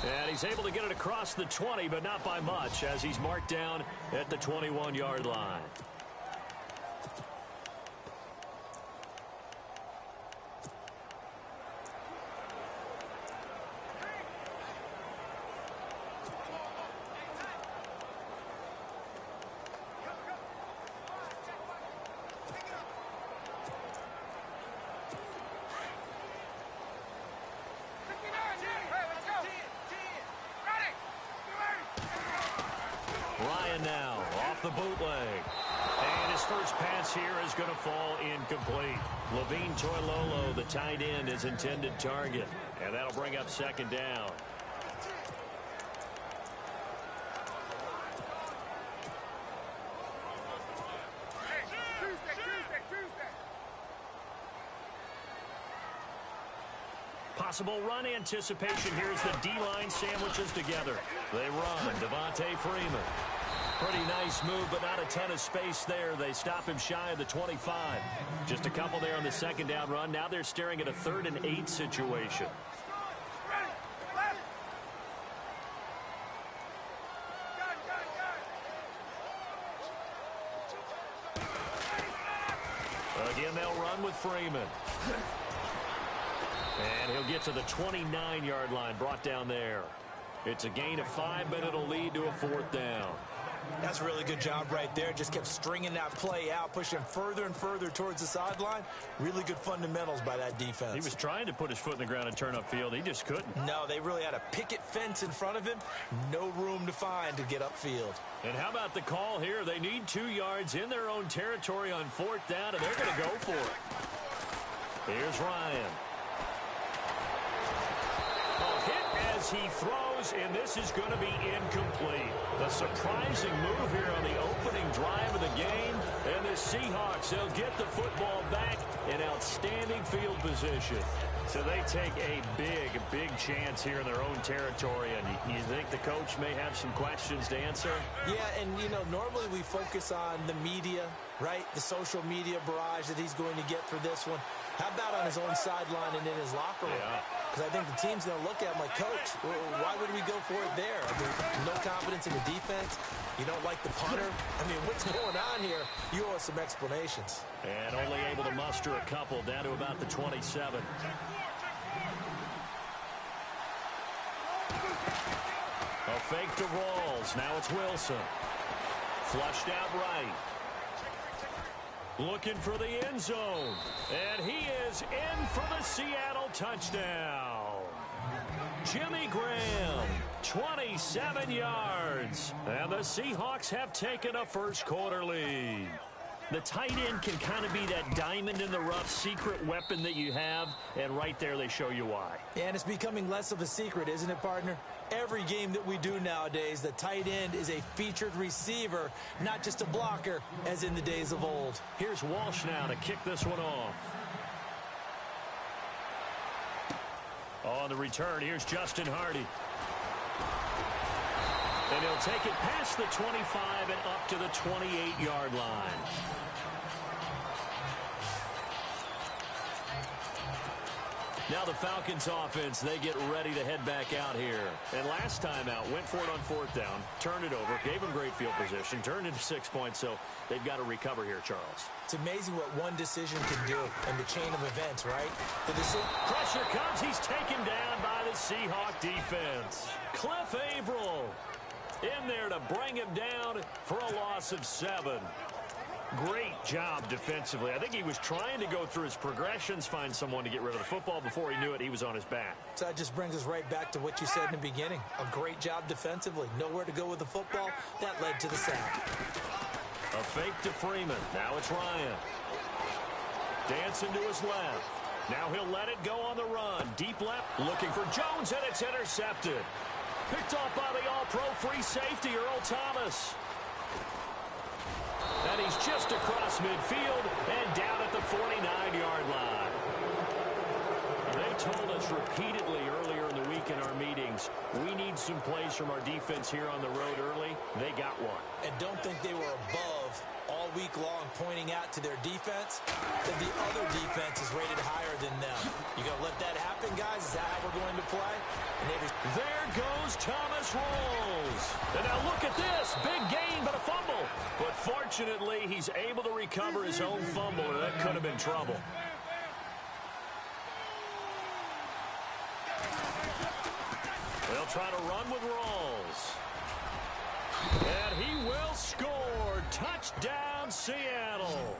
And he's able to get it across the 20, but not by much, as he's marked down at the 21-yard line. Now off the bootleg, and his first pass here is going to fall incomplete. Levine Toilolo, the tight end, is intended target, and that'll bring up second down. Possible run anticipation. Here's the D-line sandwiches together. They run. Devontae Freeman. Pretty nice move, but not a ton of space there. They stop him shy of the 25. Just a couple there on the second down run. Now they're staring at a 3rd and 8 situation. Again, they'll run with Freeman. And he'll get to the 29-yard line, brought down there. It's a gain of 5, but it'll lead to a 4th down. That's a really good job right there. Just kept stringing that play out, pushing further and further towards the sideline. Really good fundamentals by that defense. He was trying to put his foot in the ground and turn upfield. He just couldn't. No, they really had a picket fence in front of him. No room to find to get upfield. And how about the call here? They need 2 yards in their own territory on 4th down, and they're going to go for it. Here's Ryan. As he throws, and this is going to be incomplete. A surprising move here on the opening drive of the game. And the Seahawks, they'll get the football back in outstanding field position. So they take a big chance here in their own territory. And you think the coach may have some questions to answer? Yeah, and, you know, normally we focus on the media, right? The social media barrage that he's going to get for this one. How about on his own sideline and in his locker room? Yeah. Because I think the team's going to look at him like, Coach, why would we go for it there? I mean, no confidence in the defense. You don't like the punter. I mean, what's going on here? You owe us some explanations. And only able to muster a couple down to about the 27. A fake to Rawls. Now it's Wilson. Flushed out right. Looking for the end zone. And he is in for the Seattle touchdown. Jimmy Graham, 27 yards. And the Seahawks have taken a first-quarter lead. The tight end can kind of be that diamond in the rough secret weapon that you have, and right there they show you why. And it's becoming less of a secret, isn't it, partner? Every game that we do nowadays, the tight end is a featured receiver, not just a blocker, as in the days of old. Here's Walsh now to kick this one off. On the return, here's Justin Hardy. And he'll take it past the 25 and up to the 28-yard line. Now the Falcons offense, they get ready to head back out here. And last time out, went for it on 4th down, turned it over, gave them great field position, turned into 6 points, so they've got to recover here, Charles. It's amazing what one decision can do in the chain of events, right? Pressure comes, he's taken down by the Seahawk defense. Cliff Averill in there to bring him down for a loss of 7. Great job defensively. I think he was trying to go through his progressions, find someone to get rid of the football. Before he knew it, he was on his back. So that just brings us right back to what you said in the beginning. A great job defensively. Nowhere to go with the football. That led to the sack. A fake to Freeman. Now it's Ryan. Dancing to his left. Now he'll let it go on the run. Deep left, looking for Jones, and it's intercepted. Picked off by the all-pro free safety, Earl Thomas. And he's just across midfield and down at the 49-yard line. They told us repeatedly earlier in the week in our meetings, we need some plays from our defense here on the road early. They got one. And don't think they were above all all week long pointing out to their defense that the other defense is rated higher than them. You going to let that happen, guys? Is that how we're going to play? There goes Thomas Rawls. And now look at this. Big gain, but a fumble. But fortunately, he's able to recover his own fumble, and that could have been trouble. They'll try to run with Rawls. And he will score. Touchdown, Seattle.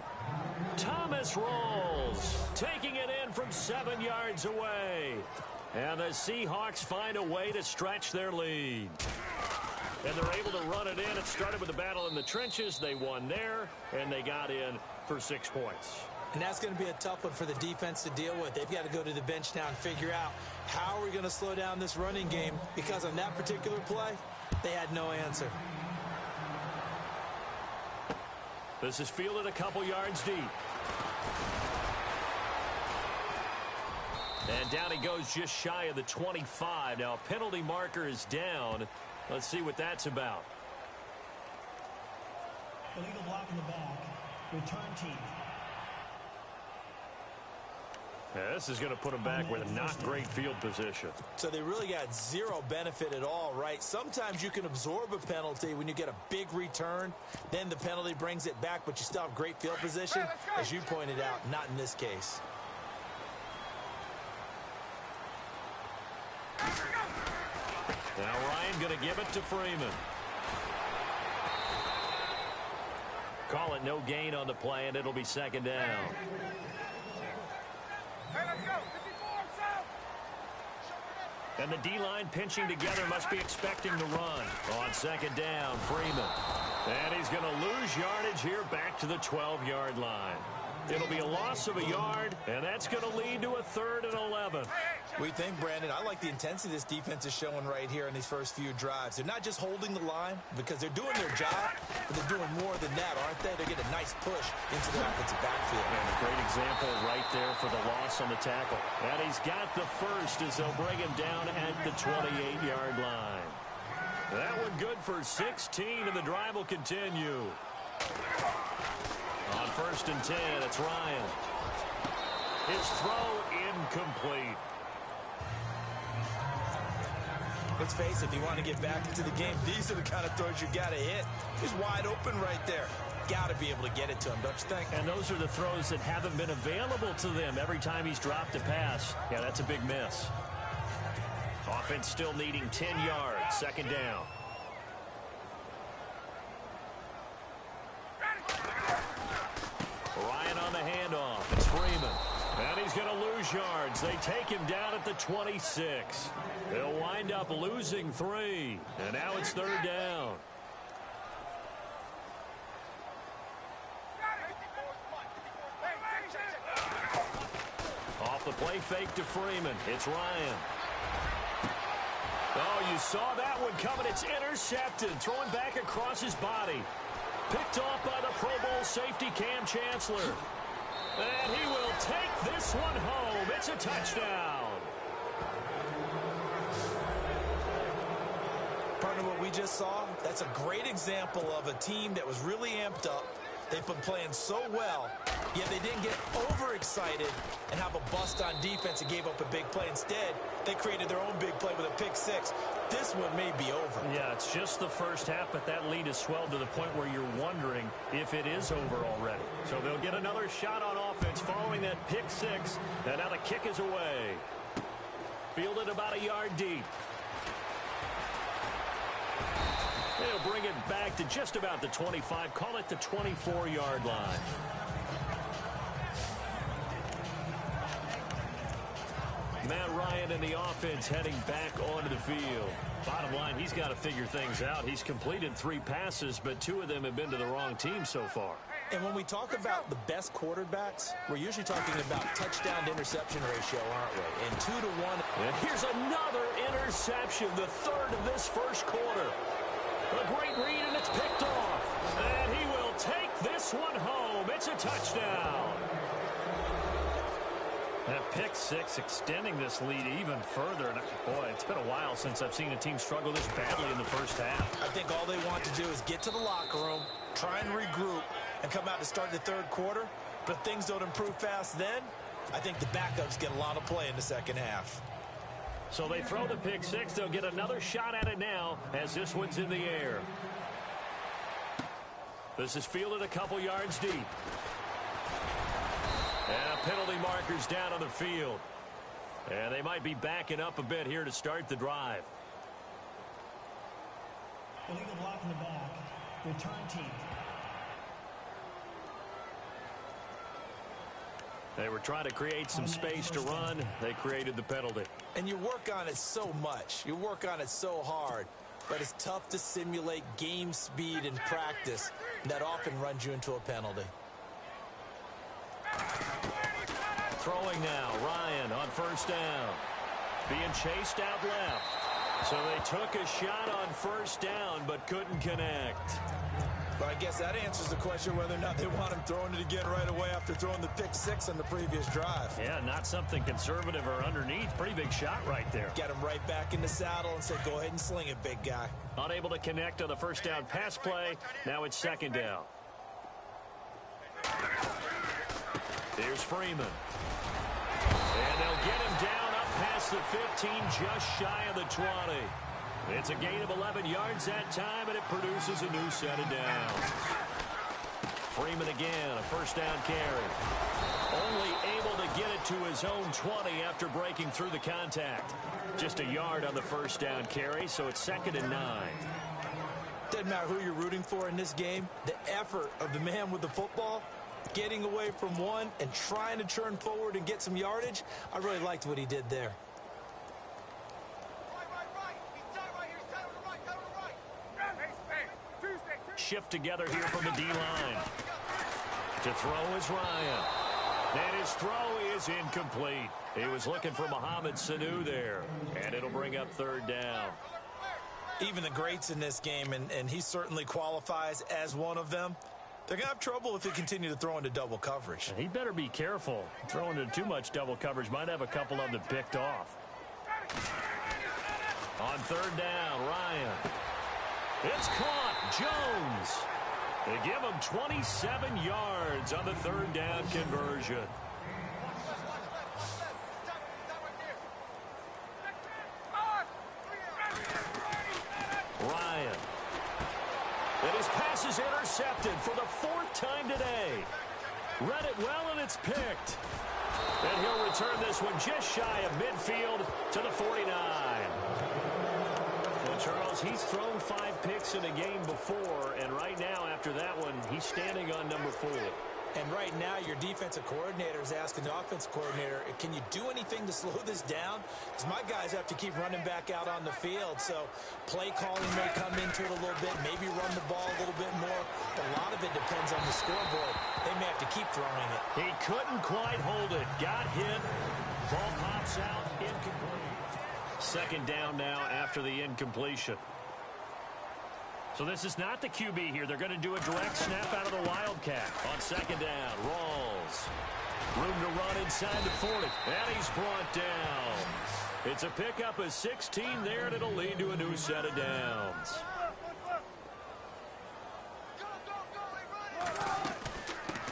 Thomas Rawls taking it in from 7 yards away. And the Seahawks find a way to stretch their lead. And they're able to run it in. It started with a battle in the trenches. They won there, and they got in for 6 points. And that's going to be a tough one for the defense to deal with. They've got to go to the bench now and figure out how are we going to slow down this running game, because on that particular play, they had no answer. This is fielded a couple yards deep. And down he goes just shy of the 25. Now a penalty marker is down. Let's see what that's about. Illegal block in the back. Return team. Yeah, this is going to put them back with a not great field position. So they really got zero benefit at all, right? Sometimes you can absorb a penalty when you get a big return. Then the penalty brings it back, but you still have great field position. As you pointed out, not in this case. Now Ryan going to give it to Freeman. Call it no gain on the play, and it'll be second down. And the D-line pinching together must be expecting the run. On second down, Freeman. And he's going to lose yardage here back to the 12-yard line. It'll be a loss of a yard, and that's going to lead to a 3rd and 11. We think, Brandon, I like the intensity this defense is showing right here in these first few drives. They're not just holding the line because they're doing their job, but they're doing more than that, aren't they? They're getting a nice push into the offensive backfield. And a great example right there for the loss on the tackle. And he's got the first as they'll bring him down at the 28-yard line. That one good for 16, and the drive will continue. On 1st and 10, it's Ryan. His throw incomplete. Let's face it, if you want to get back into the game, these are the kind of throws you got to hit. He's wide open right there. Got to be able to get it to him, don't you think? And those are the throws that haven't been available to them every time he's dropped a pass. Yeah, that's a big miss. Offense still needing 10 yards. Second down. Ryan on the handoff. It's Freeman. And he's going to lose yards. They take him down at the 26. They'll wind up losing 3. And now it's 3rd down. Off the play fake to Freeman. It's Ryan. Oh, you saw that one coming. It's intercepted. Throwing back across his body. Picked off by the Pro Bowl safety Cam Chancellor. And he will take this one home. It's a touchdown. Partner, what we just saw, that's a great example of a team that was really amped up. They've been playing so well, yet they didn't get overexcited and have a bust on defense and gave up a big play. Instead, they created their own big play with a pick six. This one may be over. Yeah, it's just the first half, but that lead has swelled to the point where you're wondering if it is over already. So they'll get another shot on offense following that pick six. And now the kick is away. Fielded about a yard deep. They'll bring it back to just about the 25. Call it the 24-yard line. Matt Ryan and the offense heading back onto the field. Bottom line, he's got to figure things out. He's completed 3 passes, but 2 of them have been to the wrong team so far. And when we talk about the best quarterbacks, we're usually talking about touchdown to interception ratio, aren't we? And 2 to 1. And here's another interception, the 3rd of this first quarter. A great read, and it's picked off. And he will take this one home. It's a touchdown. That pick six extending this lead even further. And boy, it's been a while since I've seen a team struggle this badly in the first half. I think all they want to do is get to the locker room, try and regroup, and come out to start the third quarter. But if things don't improve fast then, I think the backups get a lot of play in the second half. So they throw the pick six. They'll get another shot at it now as this one's in the air. This is fielded a couple yards deep. And penalty markers down on the field. And they might be backing up a bit here to start the drive. Illegal block in the back. Return team. They were trying to create some space to run. They created the penalty. And you work on it so much. You work on it so hard. But it's tough to simulate game speed in practice. That often runs you into a penalty. Throwing now, Ryan on first down. Being chased out left. So they took a shot on first down but couldn't connect. But I guess that answers the question whether or not they want him throwing it again right away after throwing the pick six on the previous drive. Yeah, not something conservative or underneath. Pretty big shot right there. Get him right back in the saddle and say, go ahead and sling it, big guy. Unable to connect on the first down pass play. Now it's second down. Here's Freeman. And they'll get him down up past the 15, just shy of the 20. It's a gain of 11 yards that time, and it produces a new set of downs. Freeman again, a first down carry. Only able to get it to his own 20 after breaking through the contact. Just a yard on the first down carry, so it's 2nd and 9. Doesn't matter who you're rooting for in this game. The effort of the man with the football, getting away from one and trying to turn forward and get some yardage, I really liked what he did there. Shift together here from the D-line. To throw is Ryan. And his throw is incomplete. He was looking for Mohamed Sanu there. And it'll bring up 3rd down. Even the greats in this game, and he certainly qualifies as one of them, they're going to have trouble if they continue to throw into double coverage. He better be careful. Throwing into too much double coverage might have a couple of them picked off. On 3rd down, Ryan. It's caught. Jones. They give him 27 yards on the 3rd down conversion. Ryan. And his pass is intercepted for the 4th time today. Read it well, and it's picked. And he'll return this one just shy of midfield to the 49. Charles, he's thrown 5 picks in a game before, and right now, after that one, he's standing on number 4. And right now, your defensive coordinator is asking the offensive coordinator, can you do anything to slow this down? Because my guys have to keep running back out on the field, so play calling may come into it a little bit, maybe run the ball a little bit more, but a lot of it depends on the scoreboard. They may have to keep throwing it. He couldn't quite hold it. Got hit. Ball pops out. Incomplete. 2nd down now after the incompletion. So this is not the QB here. They're going to do a direct snap out of the Wildcat. On 2nd down, Rawls. Room to run inside the 40. And he's brought down. It's a pickup of 16 there, and it'll lead to a new set of downs.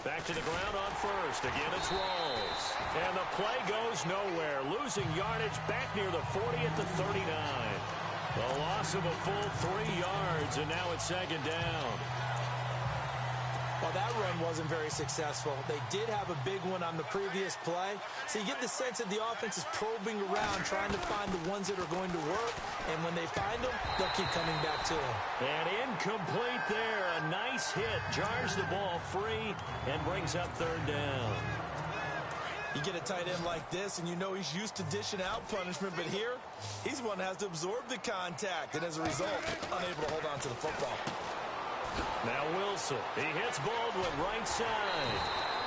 Back to the ground on first. Again, it's Rawls. And the play goes nowhere. Losing yardage back near the 40 at the 39. The loss of a full 3 yards, and now it's 2nd down. Well, that run wasn't very successful. They did have a big one on the previous play. So you get the sense that the offense is probing around, trying to find the ones that are going to work. And when they find them, they'll keep coming back to them. And incomplete there. A nice hit. Jars the ball free and brings up 3rd down. You get a tight end like this, and you know he's used to dishing out punishment. But here, he's the one that has to absorb the contact. And as a result, unable to hold on to the football. Now Wilson, he hits Baldwin right side.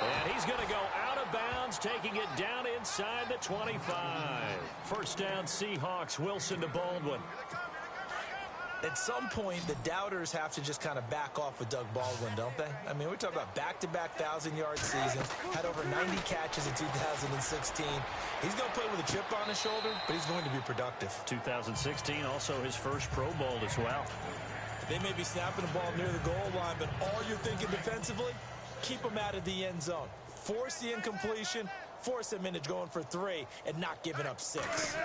And he's going to go out of bounds, taking it down inside the 25. First down, Seahawks. Wilson to Baldwin. At some point, the doubters have to just kind of back off with Doug Baldwin, don't they? I mean, we're talking about back-to-back 1,000-yard seasons, had over 90 catches in 2016. He's going to play with a chip on his shoulder, but he's going to be productive. 2016, also his first Pro Bowl as well. They may be snapping the ball near the goal line, but all you're thinking defensively, keep them out of the end zone. Force the incompletion, force them into going for 3, and not giving up 6.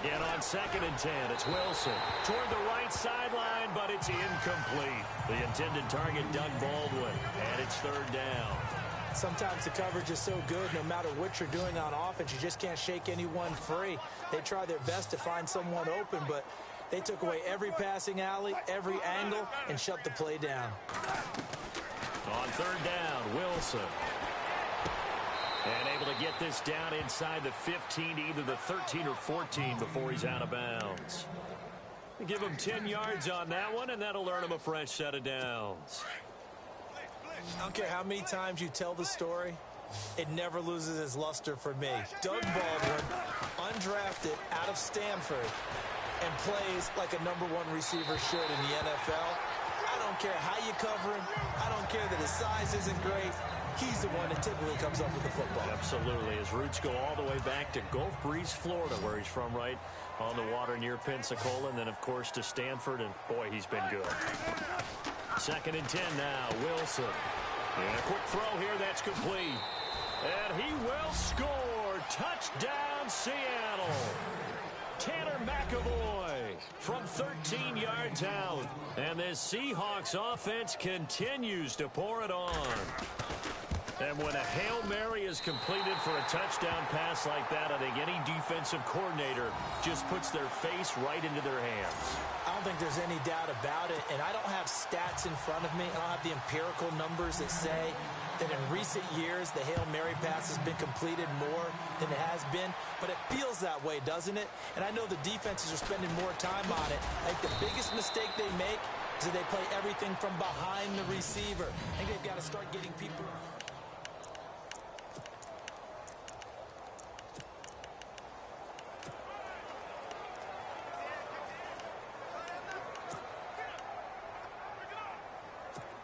Again on 2nd and 10, it's Wilson. Toward the right sideline, but it's incomplete. The intended target, Doug Baldwin, and it's 3rd down. Sometimes the coverage is so good, no matter what you're doing on offense, you just can't shake anyone free. They try their best to find someone open, but they took away every passing alley, every angle, and shut the play down. On 3rd down, Wilson. And able to get this down inside the 15, either the 13 or 14 before he's out of bounds. Give him 10 yards on that one, and that'll earn him a fresh set of downs. I don't care how many times you tell the story, it never loses its luster for me. Doug Baldwin, undrafted out of Stanford, and plays like a #1 receiver should in the NFL. I don't care how you cover him. I don't care that his size isn't great. He's the one that typically comes up with the football. Absolutely. His roots go all the way back to Gulf Breeze, Florida, where he's from, right on the water near Pensacola, and then, of course, to Stanford, and, boy, he's been good. 2nd and 10 now, Wilson. And a quick throw here, that's complete. And he will score. Touchdown, Seattle. Tanner McAvoy from 13 yards out. And this Seahawks offense continues to pour it on. And when a Hail Mary is completed for a touchdown pass like that, I think any defensive coordinator just puts their face right into their hands. I don't think there's any doubt about it, and I don't have stats in front of me. I don't have the empirical numbers that say that in recent years the Hail Mary pass has been completed more than it has been, but it feels that way, doesn't it? And I know the defenses are spending more time on it. I think the biggest mistake they make is that they play everything from behind the receiver. I think they've got to start getting people...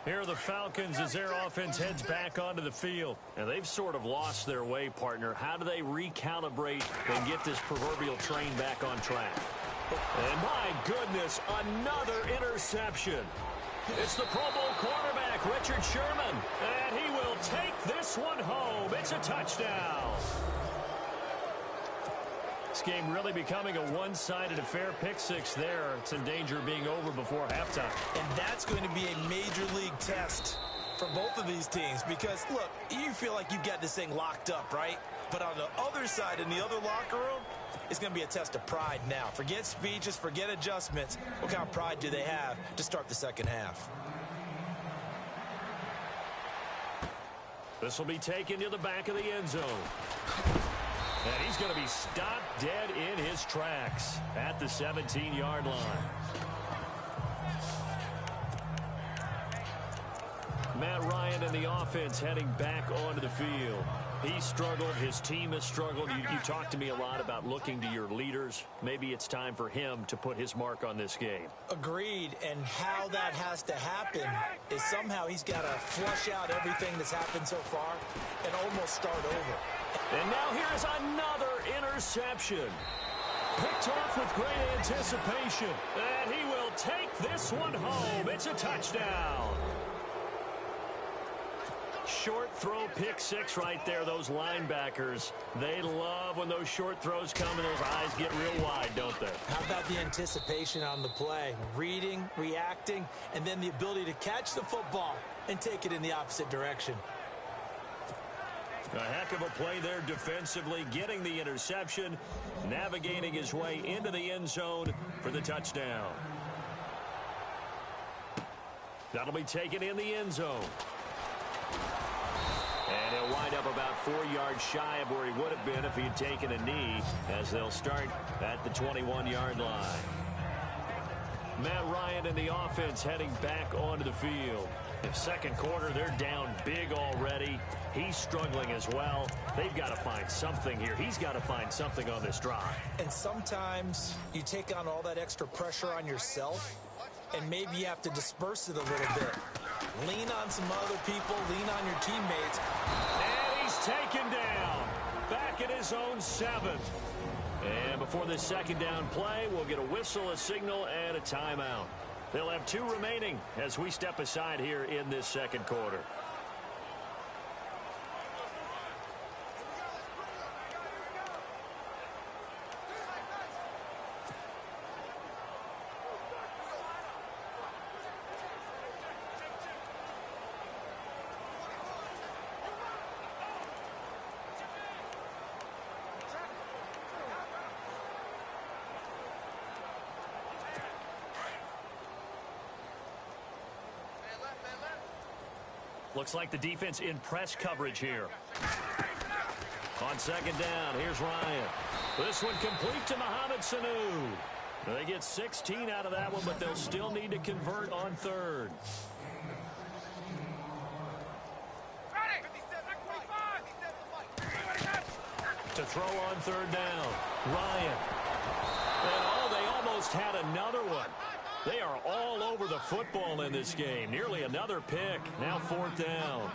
Here are the Falcons as their offense heads back onto the field. And they've sort of lost their way, partner. How do they recalibrate and get this proverbial train back on track? And my goodness, another interception. It's the Pro Bowl quarterback, Richard Sherman. And he will take this one home. It's a touchdown. This game really becoming a one-sided affair. Pick 6 there. It's in danger of being over before halftime. And that's going to be a major league test for both of these teams because, look, you feel like you've got this thing locked up, right? But on the other side, in the other locker room, it's going to be a test of pride now. Forget speeches, forget adjustments. What kind of pride do they have to start the second half? This will be taken to the back of the end zone. And he's going to be stopped dead in his tracks at the 17-yard line. Matt Ryan and the offense heading back onto the field. He struggled. His team has struggled. You talked to me a lot about looking to your leaders. Maybe it's time for him to put his mark on this game. Agreed. And how that has to happen is somehow he's got to flush out everything that's happened so far and almost start over. And now here's another interception. Picked off with great anticipation. And he will take this one home. It's a touchdown. Short throw, pick 6 right there. Those linebackers, they love when those short throws come and those eyes get real wide, don't they? How about the anticipation on the play? Reading, reacting, and then the ability to catch the football and take it in the opposite direction. A heck of a play there defensively, getting the interception, navigating his way into the end zone for the touchdown. That'll be taken in the end zone. And he'll wind up about 4 yards shy of where he would have been if he had taken a knee, as they'll start at the 21-yard line. Matt Ryan and the offense heading back onto the field. In second quarter, they're down big already. He's struggling as well. They've got to find something here. He's got to find something on this drive. And sometimes you take on all that extra pressure on yourself, and maybe you have to disperse it a little bit. Lean on some other people, lean on your teammates. And he's taken down. Back at his own 7. And before this second down play, we'll get a whistle, a signal, and a timeout. They'll have 2 remaining as we step aside here in this second quarter. Looks like the defense in press coverage here. On second down, here's Ryan. This one complete to Mohamed Sanu. They get 16 out of that one, but they'll still need to convert on third. To throw on third down, Ryan. And they almost had another one. They are all over the football in this game. Nearly another pick. Now fourth down.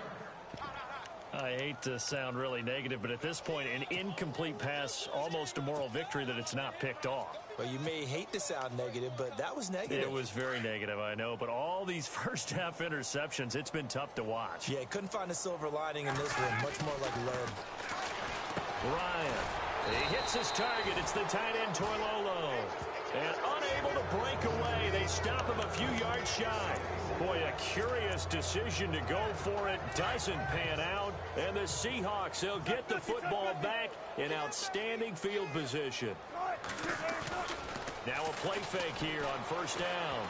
I hate to sound really negative, but at this point, an incomplete pass, almost a moral victory that it's not picked off. Well, you may hate to sound negative, but that was negative. It was very negative, I know. But all these first-half interceptions, it's been tough to watch. Yeah, couldn't find a silver lining in this one. Much more like lead. Ryan, he hits his target. It's the tight end, Toilolo. And unable to break away, they stop him a few yards shy. Boy, a curious decision to go for it. Doesn't pan out. And the Seahawks, they'll get the football back in outstanding field position. Now a play fake here on first down.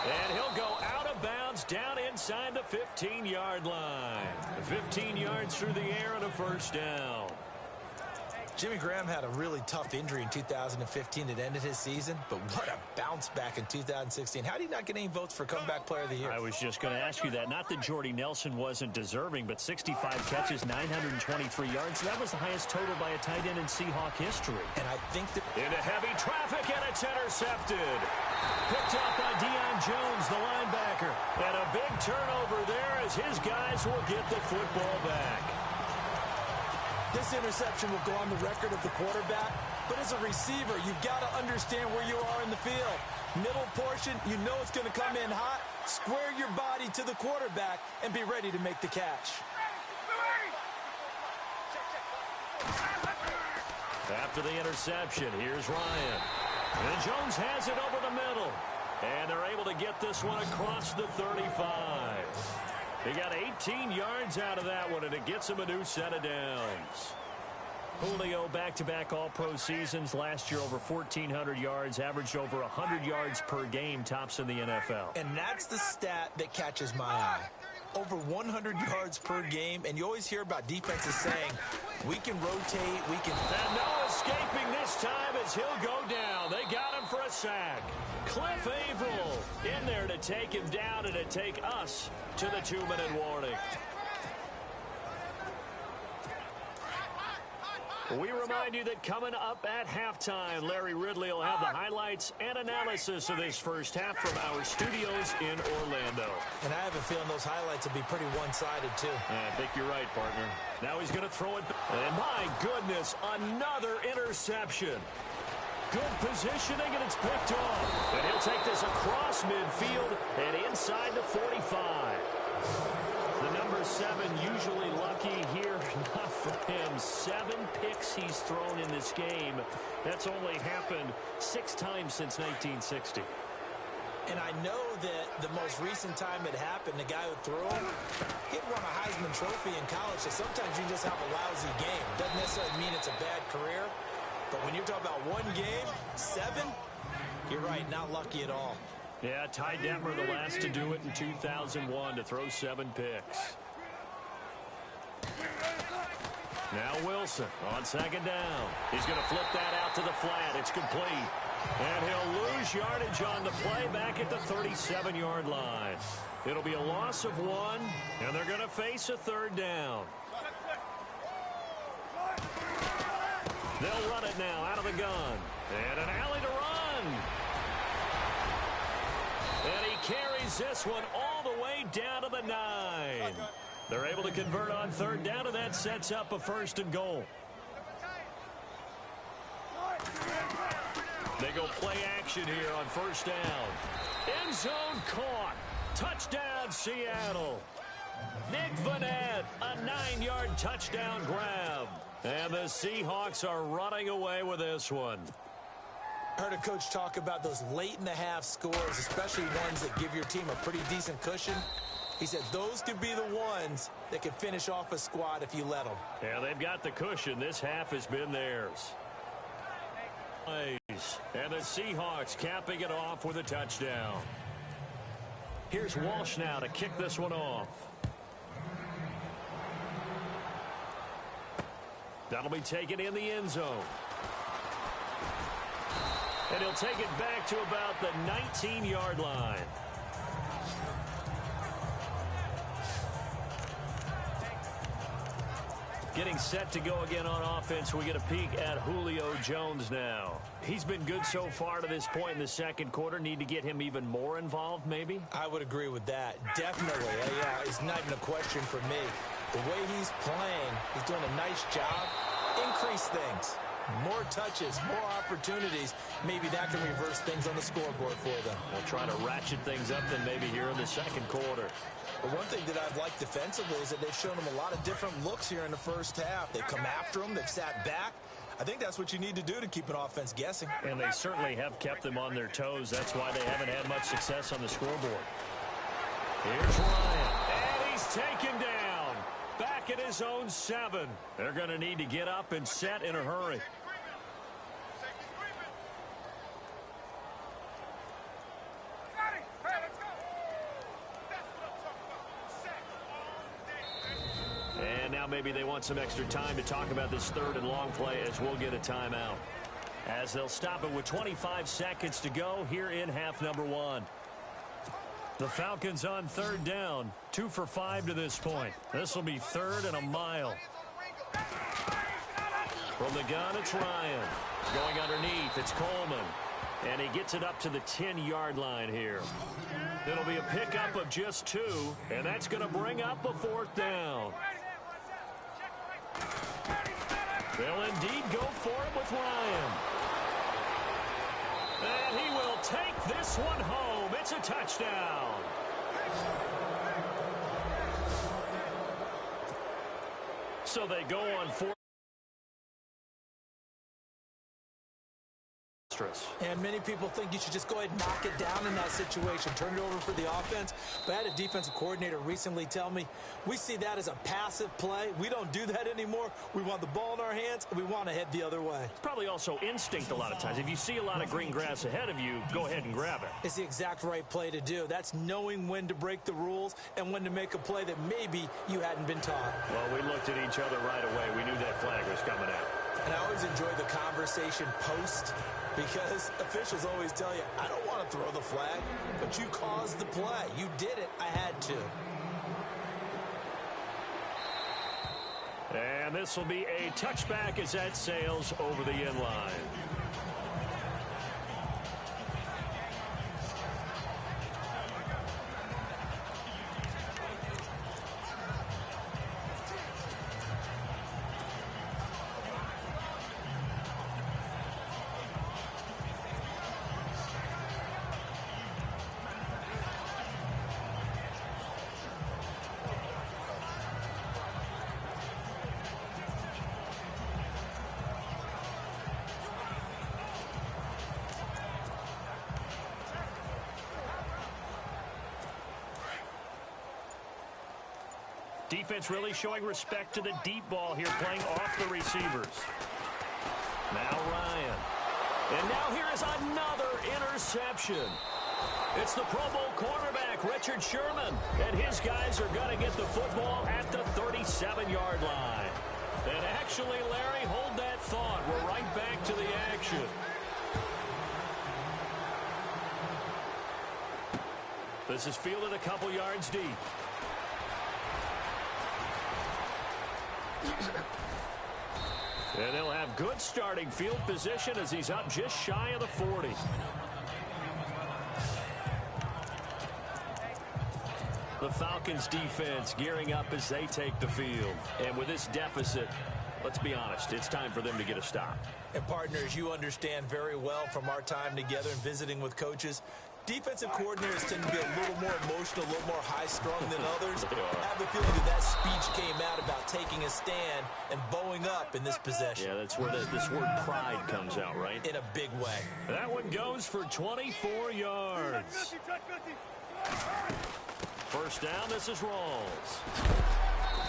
And he'll go out of bounds down inside the 15-yard line. 15 yards through the air and a first down. Jimmy Graham had a really tough injury in 2015 that ended his season, but what a bounce back in 2016. How did he not get any votes for Comeback Player of the Year? I was just going to ask you that. Not that Jordy Nelson wasn't deserving, but 65 catches, 923 yards. That was the highest total by a tight end in Seahawk history. And I think that... Into heavy traffic, and it's intercepted. Picked up by Deion Jones, the linebacker. And a big turnover there as his guys will get the football back. This interception will go on the record of the quarterback, but as a receiver, you've got to understand where you are in the field. Middle portion, you know it's going to come in hot. Square your body to the quarterback and be ready to make the catch. After the interception, here's Ryan. And Jones has it over the middle. And they're able to get this one across the 35. He got 18 yards out of that one, and it gets him a new set of downs. Julio back-to-back all-pro seasons. Last year over 1,400 yards, averaged over 100 yards per game, tops in the NFL. And that's the stat that catches my eye. Over 100 yards per game, and you always hear about defenses saying, we can rotate, we can... And no escaping this time as he'll go down. They got him for a sack. Cliff Averill in there to take him down and to take us to the 2-minute warning. We remind you that coming up at halftime, Larry Ridley will have the highlights and analysis of this first half from our studios in Orlando. And I have a feeling those highlights will be pretty one-sided, too. I think you're right, partner. Now he's going to throw it. And my goodness, another interception. Good positioning, and it's picked off. And he'll take this across midfield and inside the 45. The number 7 usually lucky here. Not for him. 7 picks he's thrown in this game. That's only happened 6 times since 1960. And I know that the most recent time it happened, the guy who threw him, he'd won a Heisman Trophy in college. So sometimes you just have a lousy game. Doesn't necessarily mean it's a bad career. But when you're talking about one game, 7, you're right, not lucky at all. Yeah, Ty Detmer, the last to do it in 2001, to throw 7 picks. Now Wilson on second down. He's going to flip that out to the flat. It's complete. And he'll lose yardage on the play back at the 37-yard line. It'll be a loss of 1, and they're going to face a third down. They'll run it now out of the gun. And an alley to run. And he carries this one all the way down to the 9. They're able to convert on third down, and that sets up a 1st and goal. They go play action here on first down. End zone caught. Touchdown, Seattle. Nick Vanette, a 9-yard touchdown grab. And the Seahawks are running away with this one. Heard a coach talk about those late-in-the-half scores, especially ones that give your team a pretty decent cushion. He said those could be the ones that can finish off a squad if you let them. Yeah, they've got the cushion. This half has been theirs. And the Seahawks capping it off with a touchdown. Here's Walsh now to kick this one off. That'll be taken in the end zone. And he'll take it back to about the 19-yard line. Getting set to go again on offense. We get a peek at Julio Jones now. He's been good so far to this point in the second quarter. Need to get him even more involved, maybe? I would agree with that. Definitely. Yeah, it's not even a question for me. The way he's playing, he's doing a nice job. Increase things. More touches, more opportunities. Maybe that can reverse things on the scoreboard for them. We'll try to ratchet things up then maybe here in the second quarter. But one thing that I've liked defensively is that they've shown them a lot of different looks here in the first half. They've come after them. They've sat back. I think that's what you need to do to keep an offense guessing. And they certainly have kept them on their toes. That's why they haven't had much success on the scoreboard. Here's Ryan. And he's taken down. Back at his own 7. They're going to need to get up and set in a hurry. And now maybe they want some extra time to talk about this third and long play as we'll get a timeout. As they'll stop it with 25 seconds to go here in half number 1. The Falcons on third down, 2 for 5 to this point. This will be third and a mile. From the gun, it's Ryan. Going underneath, it's Coleman. And he gets it up to the 10-yard line here. It'll be a pickup of just 2, and that's going to bring up a fourth down. They'll indeed go for it with Ryan. And he will take this one home. It's a touchdown. So they go on 4. And many people think you should just go ahead and knock it down in that situation, turn it over for the offense. But I had a defensive coordinator recently tell me, we see that as a passive play. We don't do that anymore. We want the ball in our hands, and we want to head the other way. It's probably also instinct a lot of times. If you see a lot of green grass ahead of you, go ahead and grab it. It's the exact right play to do. That's knowing when to break the rules and when to make a play that maybe you hadn't been taught. Well, we looked at each other right away. We knew that flag was coming out. And I always enjoy the conversation post, because officials always tell you, I don't want to throw the flag, but you caused the play. You did it. I had to. And this will be a touchback as that sails over the end line. Defense really showing respect to the deep ball here, playing off the receivers. Now Ryan. And now here is another interception. It's the Pro Bowl cornerback, Richard Sherman. And his guys are going to get the football at the 37-yard line. And actually, Larry, hold that thought. We're right back to the action. This is fielded a couple yards deep. And they'll have good starting field position as he's up just shy of the 40. The Falcons defense gearing up as they take the field. And with this deficit, Let's be honest, it's time for them to get a stop. And partners, you understand very well from our time together and visiting with coaches, defensive coordinators tend to be a little more emotional, a little more high-strung than others. I have a feeling that speech came out about taking a stand and bowing up in this possession. Yeah, that's where this word pride comes out, right? In a big way. That one goes for 24 yards. First down, this is Rawls.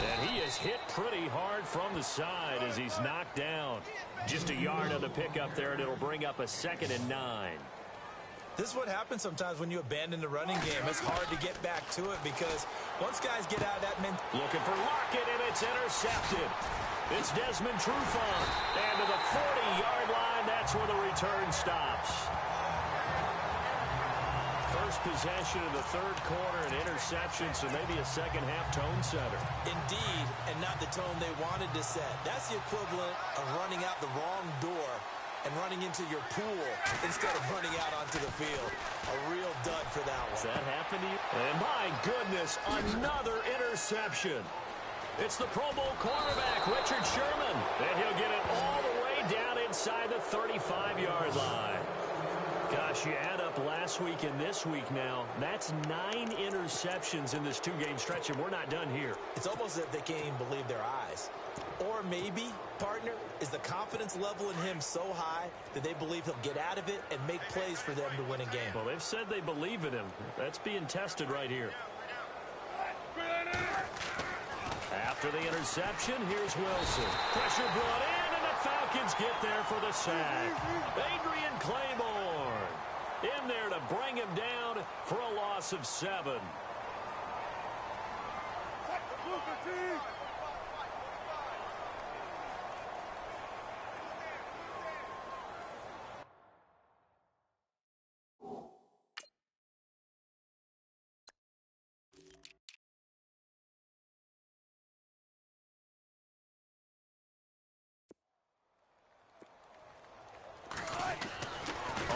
And he is hit pretty hard from the side as he's knocked down. Just a yard on the pickup there, and it'll bring up a 2nd and 9. This is what happens sometimes when you abandon the running game. It's hard to get back to it because once guys get out of that looking for Lockett, and it's intercepted. It's Desmond Trufant. And to the 40-yard line, that's where the return stops. First possession of the third quarter, an interception, so maybe a second-half tone setter. Indeed, and not the tone they wanted to set. That's the equivalent of running out the wrong door and running into your pool instead of running out onto the field. A real dud for that one. Does that happen to you? And my goodness, another interception. It's the Pro Bowl cornerback, Richard Sherman. And he'll get it all the way down inside the 35-yard line. Gosh, you add up last week and this week now, that's 9 interceptions in this 2-game stretch, and we're not done here. It's almost as if they can't even believe their eyes. Or maybe, partner, is the confidence level in him so high that they believe he'll get out of it and make plays for them to win a game. Well, they've said they believe in him. That's being tested right here. After the interception, here's Wilson. Pressure brought in, and the Falcons get there for the sack. Adrian Claiborne in there to bring him down for a loss of 7.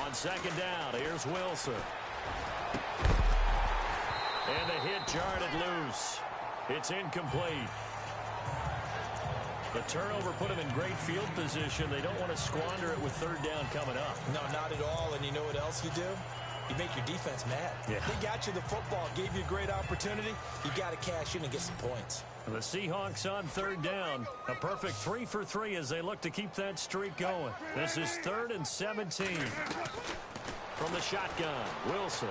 On second down, here's Wilson. And the hit jarred it loose. It's incomplete. The turnover put him in great field position. They don't want to squander it with third down coming up. No, not at all. And you know what else you do? You make your defense mad. Yeah. They got you the football, gave you a great opportunity. You got to cash in and get some points. The Seahawks on third down. A perfect 3 for 3 as they look to keep that streak going. This is 3rd and 17. From the shotgun, Wilson.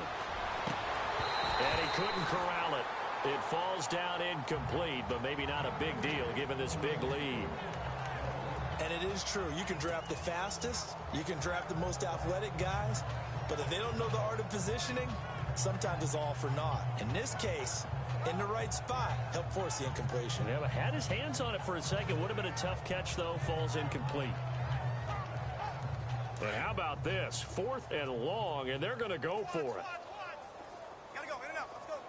And he couldn't corral it. It falls down incomplete, but maybe not a big deal given this big lead. And it is true. You can draft the fastest. You can draft the most athletic guys. But if they don't know the art of positioning, sometimes it's all for naught. In this case, in the right spot, help force the incompletion. Yeah, but had his hands on it for a second. Would have been a tough catch, though. Falls incomplete. And how about this? 4th and long, and they're going to go for it. Gotta go, in and out. Let's go.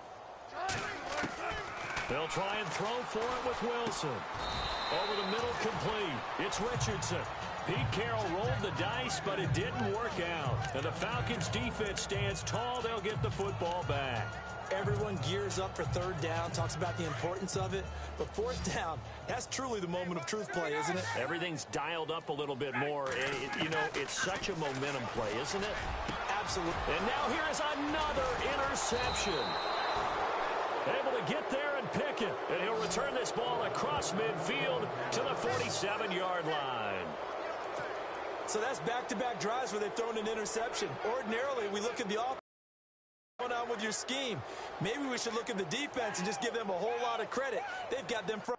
They'll try and throw for it with Wilson. Over the middle, complete. It's Richardson. Pete Carroll rolled the dice, but it didn't work out. And the Falcons' defense stands tall. They'll get the football back. Everyone gears up for third down, talks about the importance of it. But fourth down, that's truly the moment of truth play, isn't it? Everything's dialed up a little bit more. You know, it's such a momentum play, isn't it? Absolutely. And now here is another interception. Able to get there and pick it. And he'll return this ball across midfield to the 47-yard line. So that's back-to-back drives where they've thrown an interception. Ordinarily, we look at the offense. What's going on with your scheme? Maybe we should look at the defense and just give them a whole lot of credit. They've got them front.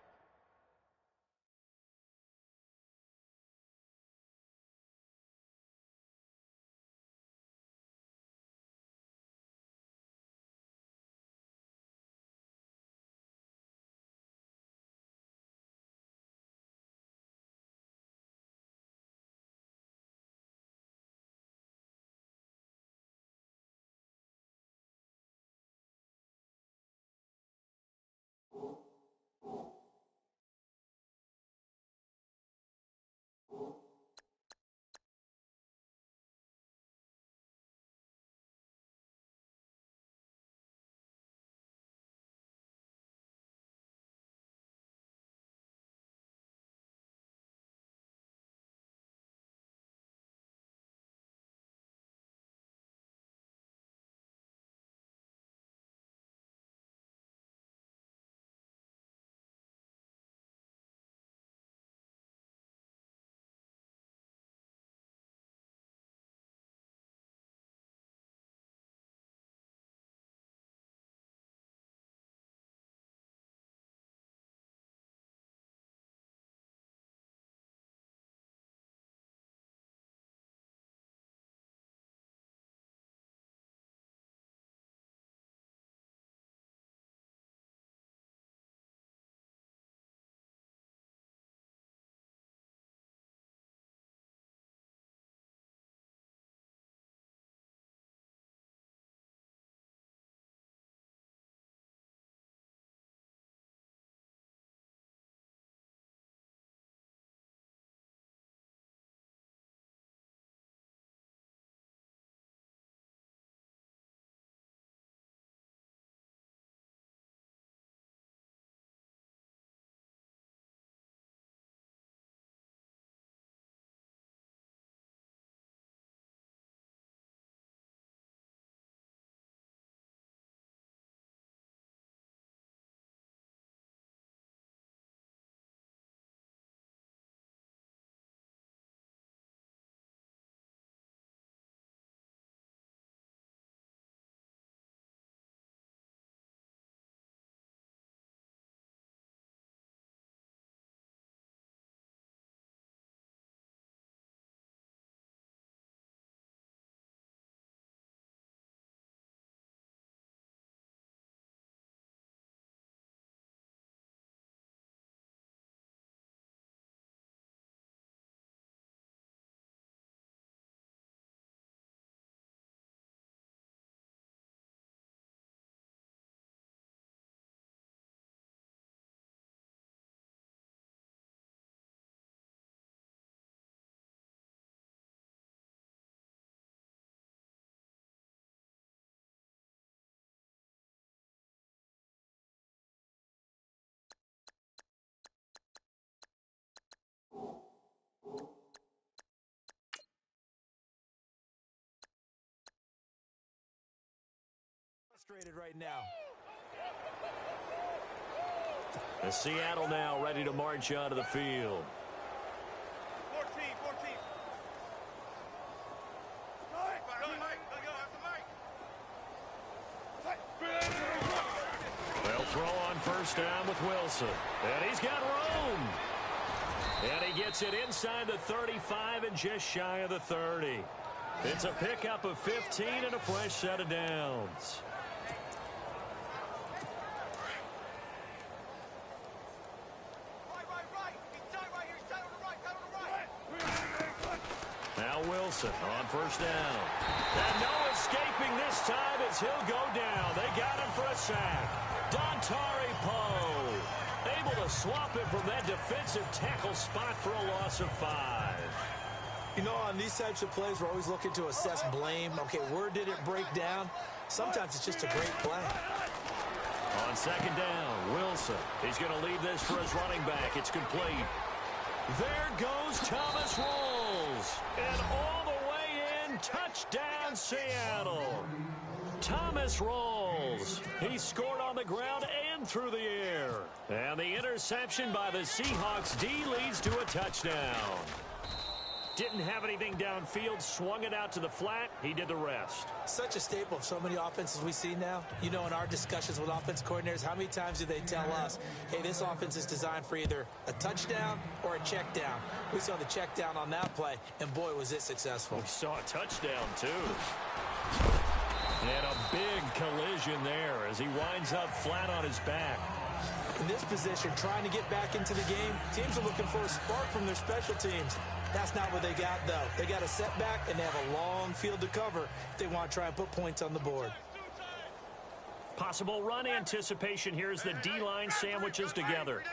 frustrated right now. The Seattle now ready to march onto the field. 14. They'll throw on first down with Wilson. And he's got room. And he gets it inside the 35 and just shy of the 30. It's a pickup of 15 and a fresh set of downs. Now Wilson on first down. And no escaping this time as he'll go down. They got him for a sack. Dontari Poe able to swap him from that defensive tackle spot for a loss of 5. You know, on these types of plays, we're always looking to assess blame. Okay, where did it break down? Sometimes it's just a great play. On second down, Wilson. He's going to leave this for his running back. It's complete. There goes Thomas Rolls. And all the way in, touchdown Seattle. Thomas Rolls. He scored on the ground and through the air. And the interception by the Seahawks D leads to a touchdown. Didn't have anything downfield, swung it out to the flat. He did the rest. Such a staple of so many offenses we see now. You know, in our discussions with offense coordinators, how many times do they tell us, hey, this offense is designed for either a touchdown or a check down. We saw the check down on that play, and boy, was it successful. We saw a touchdown, too. And a big collision there as he winds up flat on his back. In this position, trying to get back into the game, teams are looking for a spark from their special teams. That's not what they got, though. They got a setback, and they have a long field to cover if they want to try and put points on the board. Possible run anticipation here as the D-line sandwiches together.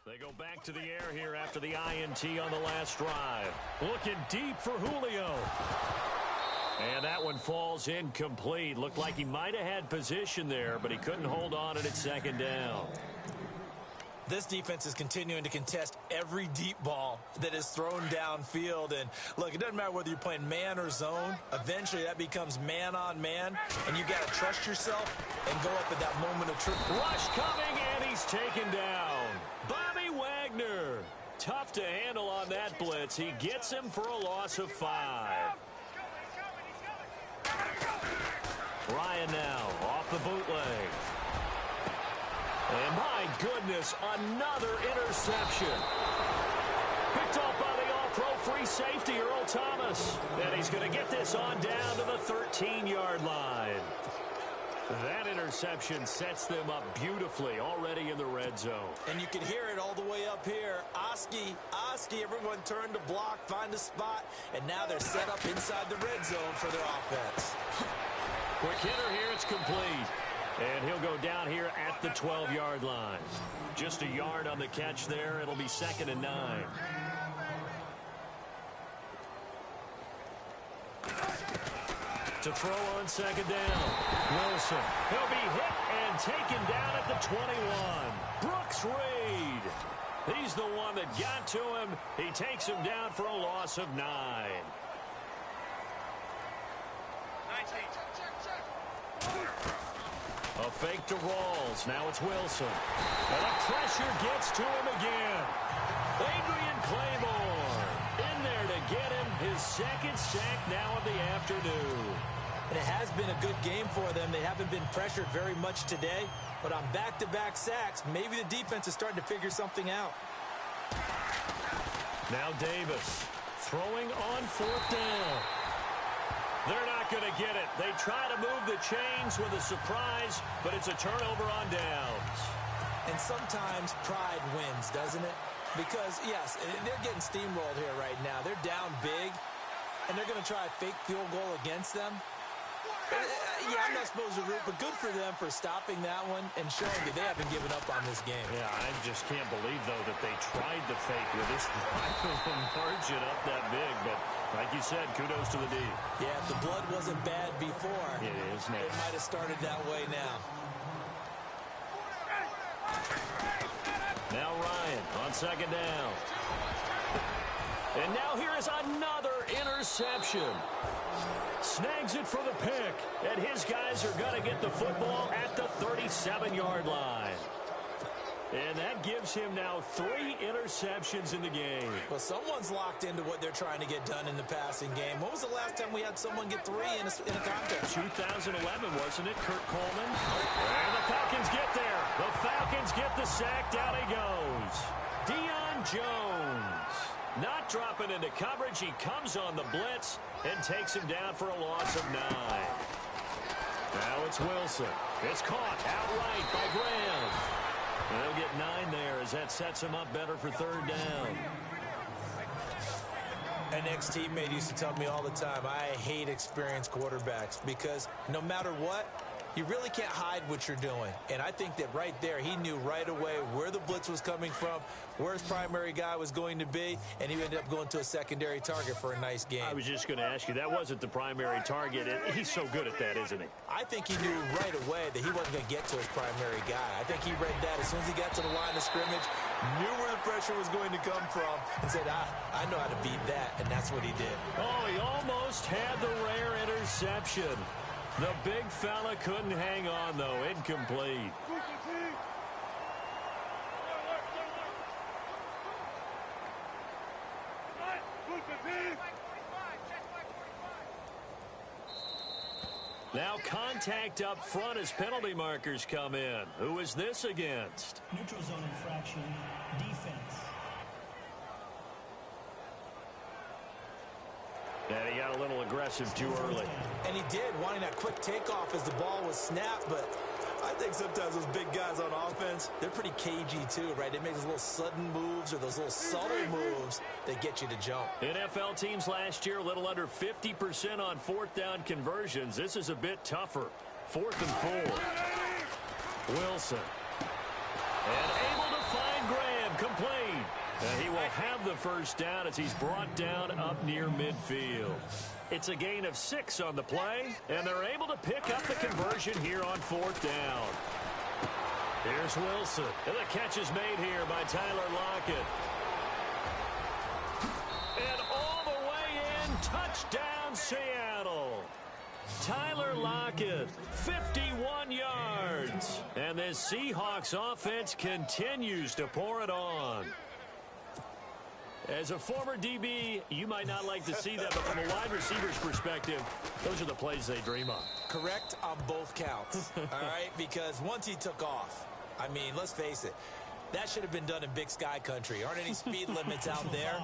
They go back to the air here after the INT on the last drive. Looking deep for Julio. And that one falls incomplete. Looked like he might have had position there, but he couldn't hold on at its second down. This defense is continuing to contest every deep ball that is thrown downfield. And, look, it doesn't matter whether you're playing man or zone. Eventually, that becomes man on man, and you got to trust yourself and go up at that moment of truth. Rush coming, and he's taken down. Bobby Wagner. Tough to handle on that blitz. He gets him for a loss of 5. Ryan now off the bootleg. And my goodness, another interception. Picked off by the all-pro free safety, Earl Thomas. And he's going to get this on down to the 13-yard line. That interception sets them up beautifully already in the red zone. And you can hear it all the way up here. Oski, everyone turned to block, find a spot, and now they're set up inside the red zone for their offense. Quick hitter here, it's complete. And he'll go down here at the 12-yard line. Just a yard on the catch there. It'll be 2nd and 9. To throw on second down. Wilson. He'll be hit and taken down at the 21. Brooks Reed. He's the one that got to him. He takes him down for a loss of 9. 19. A fake to Rawls. Now it's Wilson. And the pressure gets to him again. Adrian Claymore in there to get him his second sack now of the afternoon. And it has been a good game for them. They haven't been pressured very much today, but on back-to-back sacks, maybe the defense is starting to figure something out. Now Davis throwing on 4th down. They're not going to get it. They try to move the chains with a surprise, but it's a turnover on downs. And sometimes pride wins, doesn't it? Because, yes, they're getting steamrolled here right now. They're down big, and they're going to try a fake field goal against them. Yeah, I'm not supposed to root, but good for them for stopping that one and showing that they haven't given up on this game. Yeah, I just can't believe, though, that they tried the fake with this margin up that big. But like you said, kudos to the D. Yeah, if the blood wasn't bad before, It is now. It might have started that way now. Now Ryan on second down. And now here is another interception. Snags it for the pick. And his guys are going to get the football at the 37-yard line. And that gives him now 3 interceptions in the game. Well, someone's locked into what they're trying to get done in the passing game. When was the last time we had someone get 3 in a contest? 2011, wasn't it, Kurt Coleman? And the Falcons get there. The Falcons get the sack. Down he goes. Deion Jones. Not dropping into coverage. He comes on the blitz and takes him down for a loss of 9. Now it's Wilson. It's caught outright by Graham. And they'll get 9 there as that sets him up better for third down. An ex-teammate used to tell me all the time, I hate experienced quarterbacks because no matter what, you really can't hide what you're doing. And I think that right there, he knew right away where the blitz was coming from, where his primary guy was going to be, and he ended up going to a secondary target for a nice game. I was just going to ask you, that wasn't the primary target. He's so good at that, isn't he? I think he knew right away that he wasn't going to get to his primary guy. I think he read that as soon as he got to the line of scrimmage, knew where the pressure was going to come from, and said, I know how to beat that, and that's what he did. Oh, he almost had the rare interception. The big fella couldn't hang on, though. Incomplete. Now contact up front as penalty markers come in. Who is this against? Neutral zone infraction, defense. And he got a little aggressive too early. And he did, wanting that quick takeoff as the ball was snapped, but I think sometimes those big guys on offense, they're pretty cagey too, right? They make those little sudden moves or those little subtle moves that get you to jump. NFL teams last year a little under 50% on fourth down conversions. This is a bit tougher. 4th and 4. Wilson. And able to find Graham. Complete. And he will have the first down as he's brought down up near midfield. It's a gain of 6 on the play, and they're able to pick up the conversion here on 4th down. Here's Wilson. And the catch is made here by Tyler Lockett. And all the way in, touchdown Seattle. Tyler Lockett, 51 yards. And this Seahawks offense continues to pour it on. As a former DB, you might not like to see that, but from a wide receiver's perspective, those are the plays they dream of. Correct on both counts, all right? Because once he took off, I mean, let's face it, that should have been done in Big Sky country. Aren't any speed limits out there?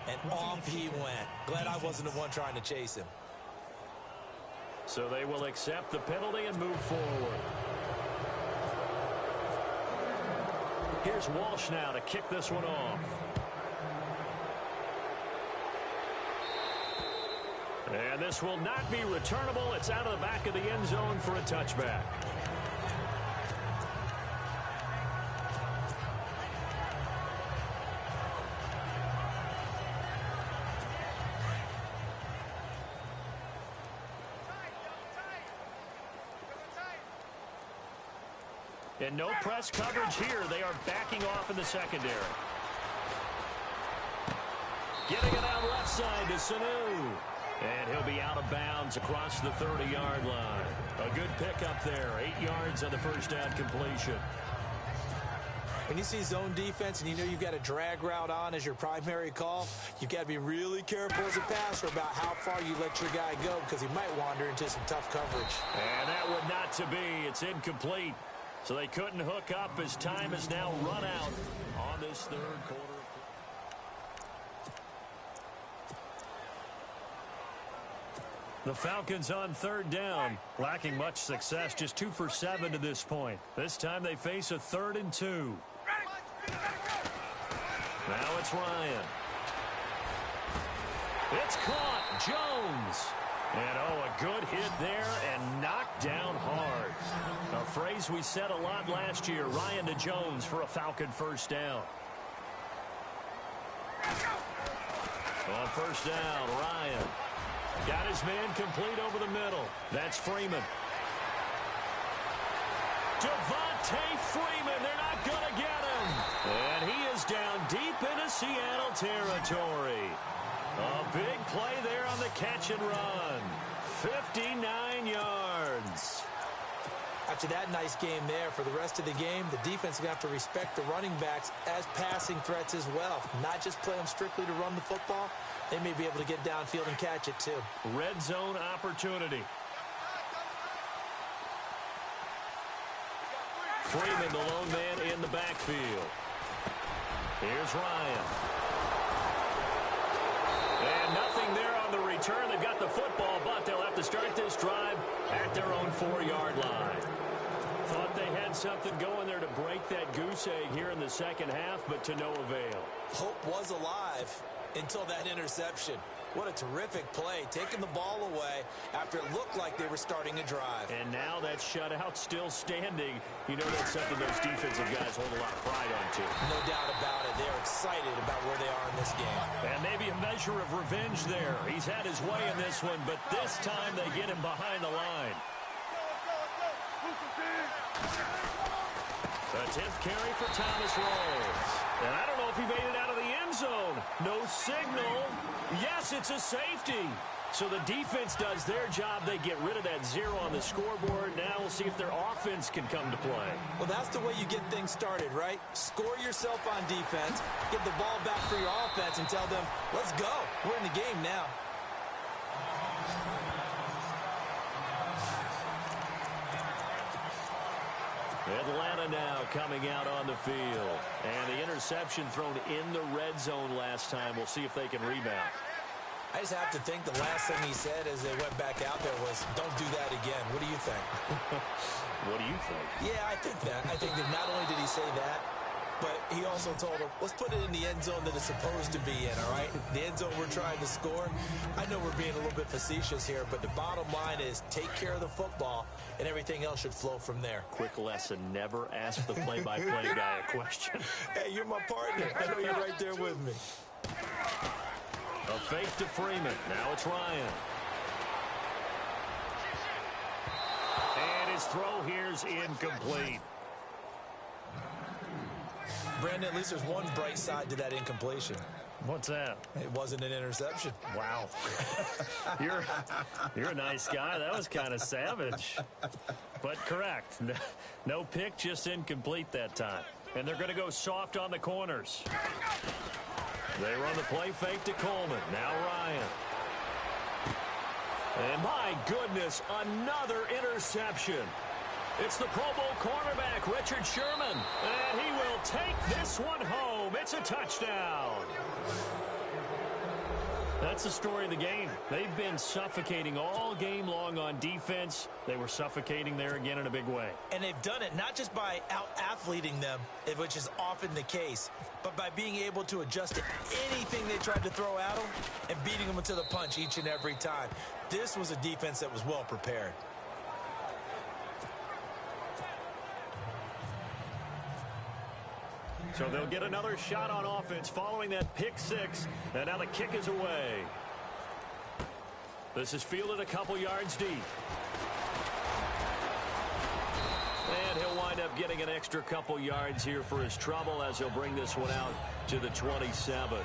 And off he went. Glad I wasn't the one trying to chase him. So they will accept the penalty and move forward. Here's Walsh now to kick this one off. And this will not be returnable. It's out of the back of the end zone for a touchback. And no press coverage here. They are backing off in the secondary. Getting it out left side to Sanu. And he'll be out of bounds across the 30-yard line. A good pickup there. 8 yards on the first down completion. When you see zone defense and you know you've got a drag route on as your primary call, you've got to be really careful as a passer about how far you let your guy go because he might wander into some tough coverage. And that would not to be. It's incomplete. So they couldn't hook up as time has now run out on this third quarter. The Falcons on third down, lacking much success, just 2 for 7 to this point. This time they face a 3rd and 2. Now it's Ryan. It's caught. Jones. And, oh, a good hit there and knocked down hard. A phrase we said a lot last year. Ryan to Jones for a Falcon first down. On first down, Ryan got his man complete over the middle. That's Freeman. Devontae Freeman, they're not going to get him. And he is down deep into Seattle territory. A big play there on the catch and run. 59 yards. After that nice game there, for the rest of the game, the defense is going to have to respect the running backs as passing threats as well. Not just play them strictly to run the football. They may be able to get downfield and catch it too. Red zone opportunity. Freeman, the lone man in the backfield. Here's Ryan. And nothing there on the return. They've got the football, but they'll have to start this drive at their own 4-yard line. Thought they had something going there to break that goose egg here in the second half, but to no avail. Hope was alive until that interception. What a terrific play, taking the ball away after it looked like they were starting a drive. And now that shutout still standing. You know that's something those defensive guys hold a lot of pride on, too. No doubt about it. They're excited about where they are in this game. And maybe a measure of revenge there. He's had his way in this one, but this time they get him behind the line. The 10th carry for Thomas rolls. And I don't know if he made it out of the end zone. No signal. Yes, it's a safety. So the defense does their job. They get rid of that 0 on the scoreboard. Now we'll see if their offense can come to play. Well, that's the way you get things started, right? Score yourself on defense, get the ball back for your offense, and tell them, let's go. We're in the game now. Atlanta now coming out on the field. And the interception thrown in the red zone last time. We'll see if they can rebound. I just have to think the last thing he said as they went back out there was, don't do that again. What do you think? What do you think? Yeah, I think that. I think that not only did he say that, but he also told him, let's put it in the end zone that it's supposed to be in, all right? The end zone we're trying to score. I know we're being a little bit facetious here, but the bottom line is take care of the football, and everything else should flow from there. Quick lesson, never ask the play-by-play guy a question. Hey, you're my partner. I know you're right there with me. A fake to Freeman. Now it's Ryan. And his throw here's incomplete. Brandon, at least there's one bright side to that incompletion. What's that? It wasn't an interception. Wow. You're a nice guy. That was kind of savage. But correct. No pick, just incomplete that time. And they're going to go soft on the corners. They run the play fake to Coleman. Now Ryan. And my goodness, another interception. It's the Pro Bowl cornerback, Richard Sherman. And he will take this one home. It's a touchdown. That's the story of the game. They've been suffocating all game long on defense. They were suffocating there again in a big way. And they've done it not just by out-athleting them, which is often the case, but by being able to adjust to anything they tried to throw at them and beating them to the punch each and every time. This was a defense that was well prepared. So they'll get another shot on offense following that pick six. And now the kick is away. This is fielded a couple yards deep. And he'll wind up getting an extra couple yards here for his trouble as he'll bring this one out to the 27.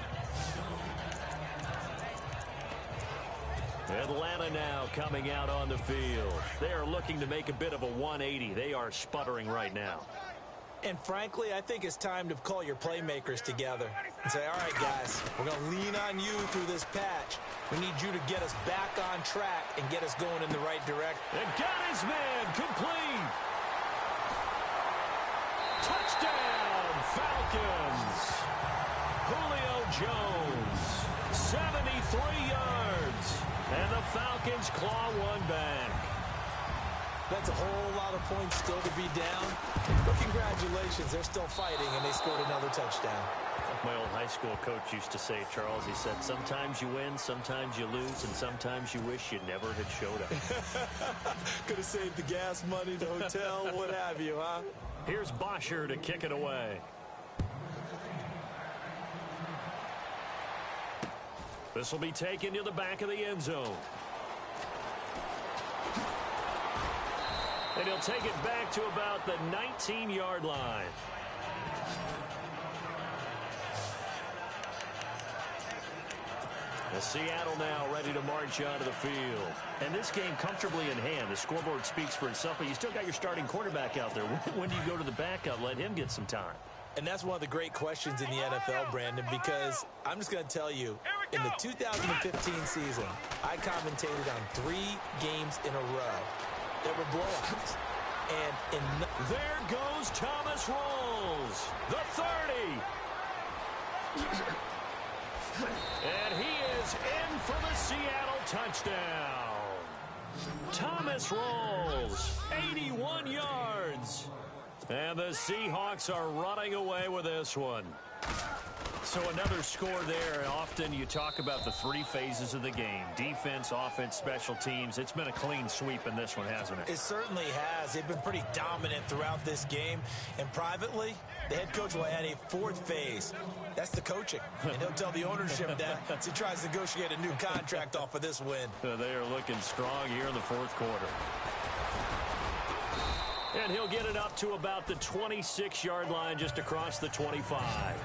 Atlanta now coming out on the field. They are looking to make a bit of a 180. They are sputtering right now. And frankly, I think it's time to call your playmakers together and say, all right, guys, we're going to lean on you through this patch. We need you to get us back on track and get us going in the right direction. And got his man complete. Touchdown, Falcons. Julio Jones, 73 yards. And the Falcons claw one back. That's a whole lot of points still to be down. But congratulations, they're still fighting, and they scored another touchdown. Like my old high school coach used to say, Charles, he said, sometimes you win, sometimes you lose, and sometimes you wish you never had showed up. Could have saved the gas money, the hotel, what have you, huh? Here's Bosher to kick it away. This will be taken to the back of the end zone. And he'll take it back to about the 19-yard line. The Seattle now ready to march onto the field. And this game comfortably in hand. The scoreboard speaks for itself, but you still got your starting quarterback out there. When do you go to the backup? Let him get some time. And that's one of the great questions in the NFL, Brandon, because I'm just going to tell you, in the 2015 season, I commentated on 3 games in a row that were blowouts. And there goes Thomas Rolls, the 30. And he is in for the Seattle touchdown. Thomas Rolls, 81 yards. And the Seahawks are running away with this one. So another score there. Often you talk about the 3 phases of the game. Defense, offense, special teams. It's been a clean sweep in this one, hasn't it? It certainly has. They've been pretty dominant throughout this game. And privately, the head coach will add a 4th phase. That's the coaching. And he'll tell the ownership that as he tries to negotiate a new contract off of this win. They are looking strong here in the 4th quarter. And he'll get it up to about the 26-yard line, just across the 25.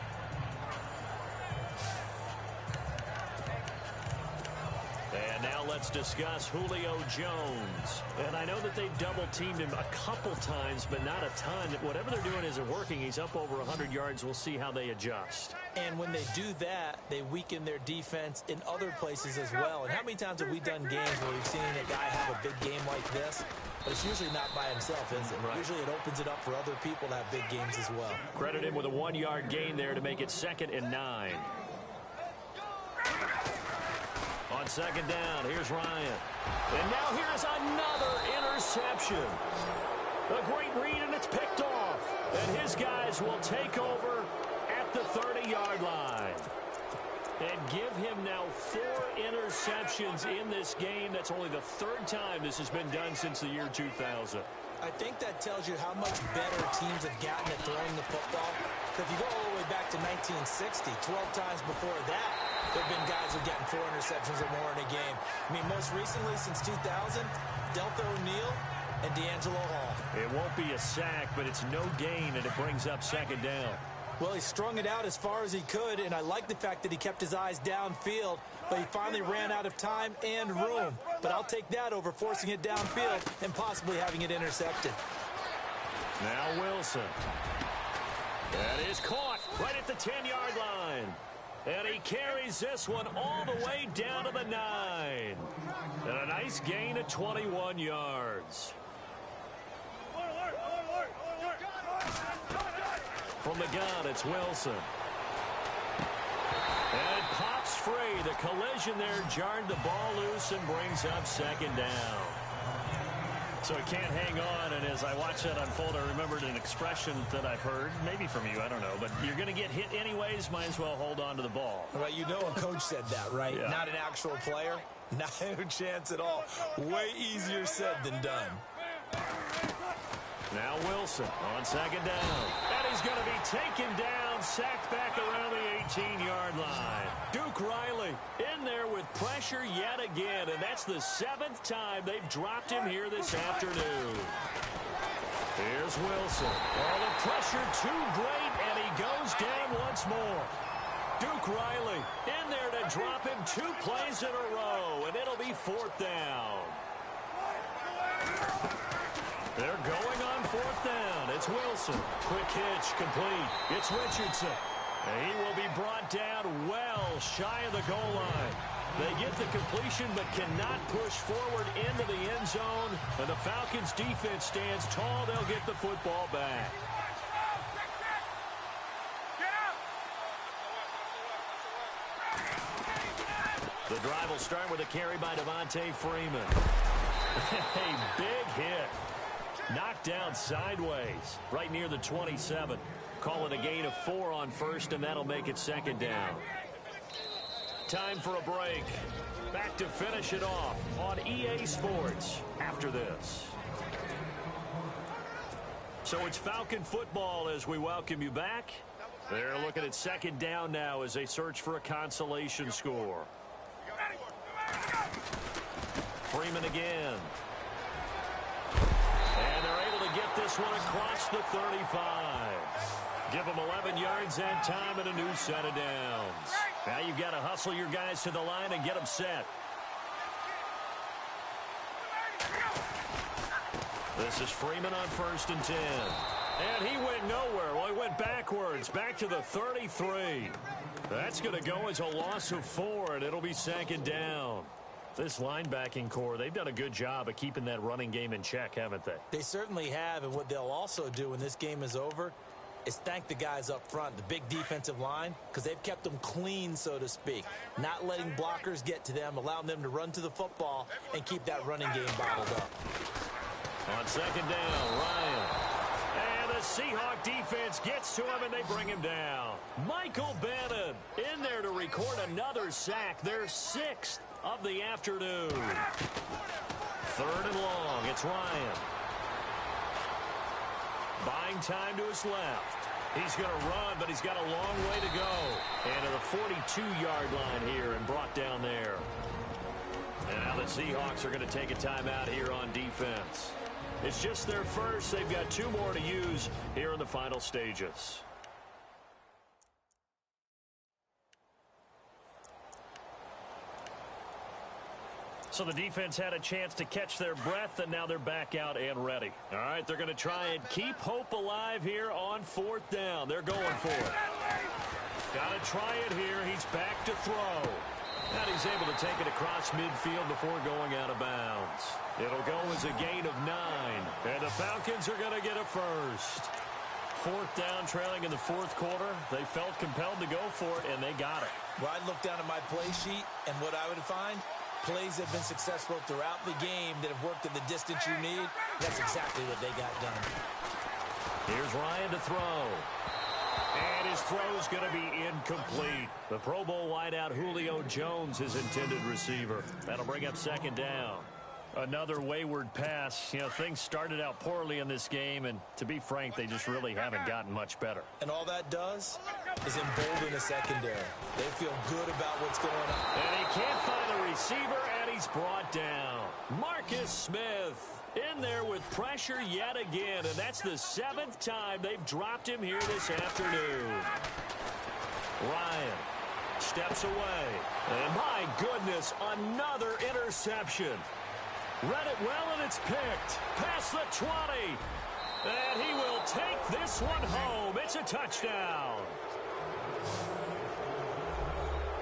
And now let's discuss Julio Jones. And I know that they've double-teamed him a couple times, but not a ton. Whatever they're doing isn't working. He's up over 100 yards. We'll see how they adjust. And when they do that, they weaken their defense in other places as well. And how many times have we done games where we've seen a guy have a big game like this? But it's usually not by himself, is it? Right. Usually it opens it up for other people to have big games as well. Credit him with a 1-yard gain there to make it 2nd and 9. On 2nd down, here's Ryan. And now here's another interception. A great read, and it's picked off. And his guys will take over at the 30-yard line. And give him now 4 interceptions in this game. That's only the 3rd time this has been done since the year 2000. I think that tells you how much better teams have gotten at throwing the football. If you go all the way back to 1960, 12 times before that, there have been guys who have gotten 4 interceptions or more in a game. I mean, most recently, since 2000, Deltha O'Neal and D'Angelo Hall. It won't be a sack, but it's no gain, and it brings up 2nd down. Well, he strung it out as far as he could, and I like the fact that he kept his eyes downfield, but he finally ran out of time and room. But I'll take that over forcing it downfield and possibly having it intercepted. Now Wilson. That is caught right at the 10-yard line. And he carries this one all the way down to the 9. And a nice gain of 21 yards. From the gun, it's Wilson. And it pops free. The collision there jarred the ball loose and brings up 2nd down. So it can't hang on, and as I watch that unfold, I remembered an expression that I've heard, maybe from you, I don't know, but you're going to get hit anyways, might as well hold on to the ball. Well, you know a coach said that, right? Yeah. Not an actual player. Not a chance at all. Way easier said than done. Now Wilson on 2nd down. And he's going to be taken down, sacked back around the 18-yard line. Duke Riley in there with pressure yet again, and that's the 7th time they've dropped him here this afternoon. Here's Wilson. Oh, the pressure too great, and he goes down once more. Duke Riley in there to drop him 2 plays in a row, and it'll be 4th down. They're going on 4th down. It's Wilson. Quick hitch, complete. It's Richardson. And he will be brought down well shy of the goal line. They get the completion but cannot push forward into the end zone. And the Falcons defense stands tall. They'll get the football back. The drive will start with a carry by Devontae Freeman. A big hit. Knocked down sideways, right near the 27. Call it a gain of 4 on first, and that'll make it second down. Time for a break. Back to finish it off on EA Sports after this. So it's Falcon football as we welcome you back. They're looking at second down now as they search for a consolation score. Freeman again. And they're able to get this one across the 35. Give them 11 yards that time and a new set of downs. Now you've got to hustle your guys to the line and get them set. This is Freeman on 1st and 10. And he went nowhere. Well, he went backwards, back to the 33. That's going to go as a loss of 4, and it'll be second down. This linebacking core, they've done a good job of keeping that running game in check, haven't they? They certainly have, and what they'll also do when this game is over is thank the guys up front, the big defensive line, because they've kept them clean, so to speak. Not letting blockers get to them, allowing them to run to the football and keep that running game bottled up. On second down, Ryan. And the Seahawk defense gets to him, and they bring him down. Michael Bannon in there to record another sack, their 6th of the afternoon. 3rd and long, it's Ryan. Buying time to his left. He's going to run, but he's got a long way to go. And to the 42-yard line here and brought down there. And now the Seahawks are going to take a timeout here on defense. It's just their first. They've got 2 more to use here in the final stages. So the defense had a chance to catch their breath, and now they're back out and ready. All right, they're going to try and keep hope alive here on 4th down. They're going for it. Got to try it here. He's back to throw. And he's able to take it across midfield before going out of bounds. It'll go as a gain of 9. And the Falcons are going to get a first. 4th down, trailing in the 4th quarter. They felt compelled to go for it, and they got it. Well, I'd look down at my play sheet, and what I would find, plays have been successful throughout the game that have worked in the distance you need. That's exactly what they got done. Here's Ryan to throw. And his throw's going to be incomplete. The Pro Bowl wideout Julio Jones, his intended receiver. That'll bring up second down. Another wayward pass. You know, things started out poorly in this game, and to be frank, they just really haven't gotten much better. And all that does is embolden the secondary. They feel good about what's going on. And he can't find the receiver, and he's brought down. Marcus Smith in there with pressure yet again, and that's the 7th time they've dropped him here this afternoon. Ryan steps away. And my goodness, another interception. Read it well, and it's picked. Past the 20. And he will take this one home. It's a touchdown.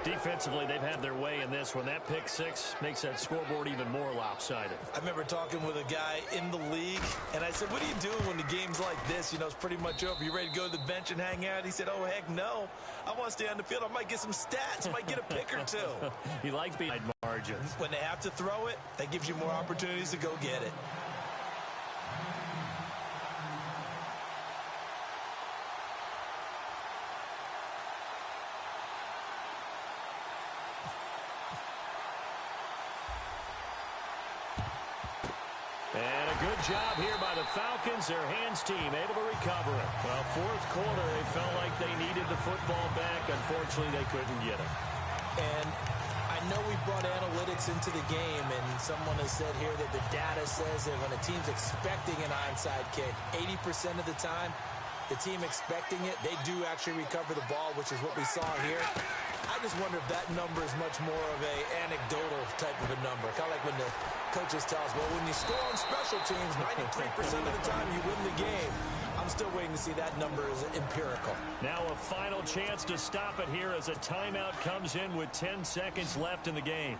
Defensively, they've had their way in this one. That pick 6 makes that scoreboard even more lopsided. I remember talking with a guy in the league, and I said, what are you doing when the game's like this? You know, it's pretty much over. You ready to go to the bench and hang out? He said, oh, heck no. I want to stay on the field. I might get some stats. I might get a pick or 2. He likes being margins. When they have to throw it, that gives you more opportunities to go get it. And a good job here by the Falcons. Their hands team able to recover it. Well, 4th quarter, they felt like they needed the football back. Unfortunately, they couldn't get it. And I know we brought analytics into the game, and someone has said here that the data says that when a team's expecting an onside kick, 80% of the time, the team expecting it, they do actually recover the ball, which is what we saw here. I just wonder if that number is much more of a anecdotal type of a number. Kind of like when the coaches tell us, well, when you score on special teams, 93% of the time you win the game. I'm still waiting to see that number is empirical. Now a final chance to stop it here as a timeout comes in with 10 seconds left in the game.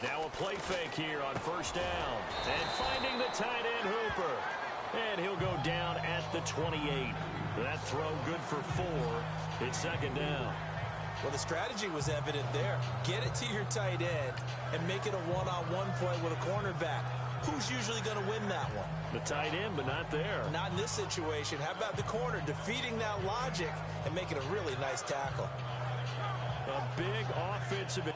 Now a play fake here on 1st down. And finding the tight end Hooper. And he'll go down at the 28. That throw good for 4. It's second down. Well, the strategy was evident there. Get it to your tight end and make it a one-on-one play with a cornerback. Who's usually going to win that one? The tight end, but not there. Not in this situation. How about the corner defeating that logic and making a really nice tackle? A big offensive